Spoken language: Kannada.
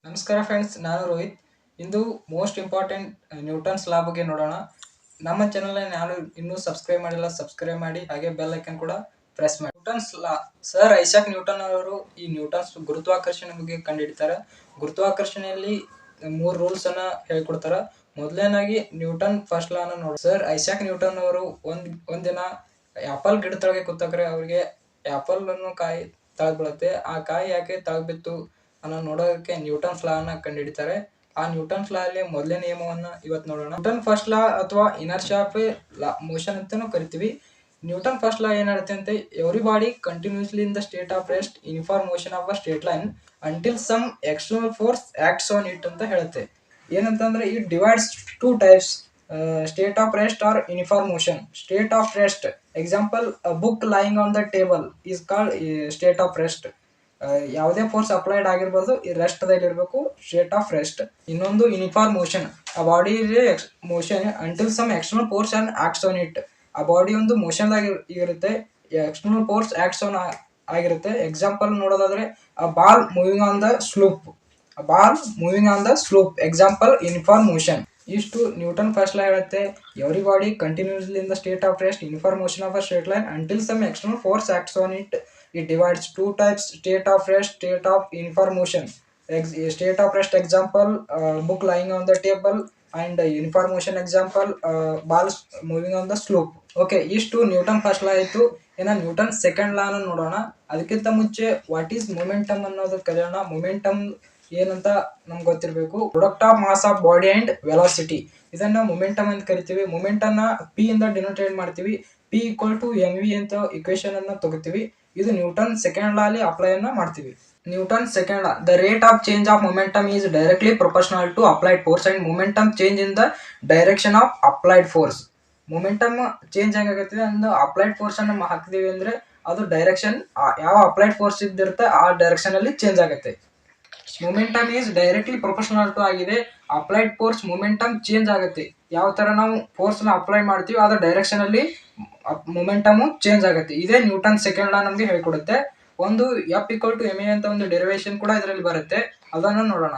ನಮಸ್ಕಾರ ಫ್ರೆಂಡ್ಸ್, ನಾನು ರೋಹಿತ್. ಇಂದು ಮೋಸ್ಟ್ ಇಂಪಾರ್ಟೆಂಟ್ ನ್ಯೂಟನ್ಸ್ ಲಾ ಬಗ್ಗೆ ನೋಡೋಣ. ನಮ್ಮ ಚಾನಲ್ ನಾನು ಇನ್ನೂ ಸಬ್ಸ್ಕ್ರೈಬ್ ಮಾಡಿಲ್ಲ, ಸಬ್ಸ್ಕ್ರೈಬ್ ಮಾಡಿ, ಹಾಗೆ ಬೆಲ್ ಐಕನ್ ಕೂಡ ಪ್ರೆಸ್ ಮಾಡಿ. ನ್ಯೂಟನ್ಸ್ ಲಾ, ಸರ್ ಐಸಾಕ್ ನ್ಯೂಟನ್ ಅವರು ಈ ನ್ಯೂಟನ್ಸ್ ಗುರುತ್ವಾಕರ್ಷಣೆ ಬಗ್ಗೆ ಕಂಡುಹಿಡಿತಾರೆ. ಗುರುತ್ವಾಕರ್ಷಣೆಯಲ್ಲಿ 3 ರೂಲ್ಸ್ ಅನ್ನ ಹೇಳ್ಕೊಡ್ತಾರ. ಮೊದಲನೇದಾಗಿ ನ್ಯೂಟನ್ ಫಸ್ಟ್ ಲಾ ಅನ್ನ ನೋಡಿ. ಸರ್ ಐಸಾಕ್ ನ್ಯೂಟನ್ ಅವರು ಒಂದಿನ ಆಪಲ್ ಗಿಡ ತಳಗೆ ಕೂತಾಕ್ರೆ ಅವ್ರಿಗೆ ಆಪಲ್ ಅನ್ನು ಕಾಯಿ ತಳಗ್ ಬೀಳುತ್ತೆ. ಆ ಕಾಯಿ ಯಾಕೆ ತಳಗ್ ಬಿತ್ತು ಅನ್ನೋ ನೋಡೋದಕ್ಕೆ ನ್ಯೂಟನ್ಸ್ ಲಾ ಅನ್ನ ಕಂಡುಹಿಡಿತಾರೆ. ಆ ನ್ಯೂಟನ್ಸ್ ಲಾ ಅಲ್ಲಿ ಮೊದಲನೇ ನಿಯಮವನ್ನ ಇವತ್ತು ನೋಡೋಣ. ನ್ಯೂಟನ್ ಫಸ್ಟ್ ಲಾ ಅಥವಾ ಇನರ್ಷಿಯಾ ಆಫ್ ಮೋಷನ್ ಅಂತಾನೂ ಕರಿತೀವಿ. ನ್ಯೂಟನ್ ಫಸ್ಟ್ ಲಾ ಏನ್ ಹೇಳುತ್ತೆ ಅಂತ, every body continuously in the state of rest uniform motion of a straight line until some external force acts on it ಅಂತ ಹೇಳುತ್ತೆ. ಏನಂತಂದ್ರೆ it divides 2 types, state of rest or uniform motion. State of rest example, book lying on the table is called state of rest. ಯಾವುದೇ ಫೋರ್ಸ್ ಅಪ್ಲೈಡ್ ಆಗಿರ್ಬಾರ್ದು, ಈ ರೆಸ್ಟ್ ದಲ್ಲಿ ಇರಬೇಕು, ಸ್ಟೇಟ್ ಆಫ್ ರೆಸ್ಟ್. ಇನ್ನೊಂದು ಯೂನಿಫಾರ್ಮ್ ಮೋಷನ್, ಆ body motion until some external force and acts on it. ಆ ಬಾಡಿ ಒಂದು ಮೋಷನ್ ದಾಗ ಇರುತ್ತೆ, ಎಕ್ಸ್ಟರ್ನಲ್ ಫೋರ್ಸ್ ಆಕ್ಟ್ಸ್ ಆನ್ ಆಗಿರುತ್ತೆ. ಎಕ್ಸಾಂಪಲ್ ನೋಡೋದಾದ್ರೆ, a ball moving on the slope, example uniform motion. ಇಷ್ಟು ನ್ಯೂಟನ್ ಫಸ್ಟ್ ಲಾ ಹೇಳುತ್ತೆ. Every body continuously in the state of rest uniform motion of a straight line until some external force acts on it. It divides 2 types, state of rest, state of uniform motion. State of rest example, book lying on the table, and uniform motion example, balls moving on the slope. Okay, ಇಷ್ಟು ನ್ಯೂಟನ್ ಫಸ್ಟ್ ಲಾ ಆಯಿತು. ಇನ್ನು ನ್ಯೂಟನ್ ಸೆಕೆಂಡ್ ಲಾ ಅನ್ನು ನೋಡೋಣ. ಅದಕ್ಕಿಂತ ಮುಂಚೆ ವಾಟ್ ಈಸ್ ಮೊಮೆಂಟಮ್ ಅನ್ನೋದು ಕಲಿಯೋಣ. ಮೊಮೆಂಟಮ್ ಏನಂತ ನಮ್ಗೆ ಗೊತ್ತಿರಬೇಕು. Product of mass of body and velocity, ಇದನ್ನ ಮೊಮೆಂಟಮ್ ಅಂತ ಕರಿತೀವಿ. ಮೊಮೆಂಟಮ್ ನ ಪಿ ಇಂದ ಡಿನೋಟೇಟ್ ಮಾಡ್ತೀವಿ. P = mv ಅಂತ ಇಕ್ವೇಶನ್ ಅನ್ನ ತಗೋತೀವಿ. ಇದು ನ್ಯೂಟನ್ ಸೆಕೆಂಡ್ ಲಾ ಅಲ್ಲಿ ಅಪ್ಲೈ ಅನ್ನ ಮಾಡ್ತೀವಿ. Newton second law, the rate of change of momentum is directly proportional to applied force and momentum change in the direction of applied force. Momentum change ಹೆಂಗಾಗುತ್ತೆ ಅಂದ್ರೆ, ಅಪ್ಲೈಡ್ ಫೋರ್ಸ್ ಅನ್ನ ಹಾಕ್ತೀವಿ ಅಂದ್ರೆ ಅದು ಡೈರೆಕ್ಷನ್, ಯಾವ ಅಪ್ಲೈಡ್ ಫೋರ್ಸ್ ಇದ್ದಿರುತ್ತೆ ಆ ಡೈರೆಕ್ಷನ್ ಅಲ್ಲಿ ಚೇಂಜ್ ಆಗುತ್ತೆ. Momentum is directly proportional to ಆಗಿದೆ. ಅಪ್ಲೈಡ್ ಫೋರ್ಸ್ ಮೊಮೆಂಟಮ್ ಚೇಂಜ್ ಆಗುತ್ತೆ. ಯಾವ ತರ ನಾವು ಫೋರ್ಸ್ ನ ಅಪ್ಲೈ ಮಾಡ್ತೀವಿ ಅದ್ರ ಡೈರೆಕ್ಷನ್ ಅಲ್ಲಿ ಮೊಮೆಂಟಮ್ ಚೇಂಜ್ ಆಗುತ್ತೆ. ಇದೇ ನ್ಯೂಟನ್ ಸೆಕೆಂಡ್ ಲಾ ನಮ್ಗೆ ಹೇಳ್ಕೊಡುತ್ತೆ. ಒಂದು F = ma ಅಂತ ಒಂದು ಡೆರಿವೇಶನ್ ಕೂಡ ಇದರಲ್ಲಿ ಬರುತ್ತೆ, ಅದನ್ನು ನೋಡೋಣ.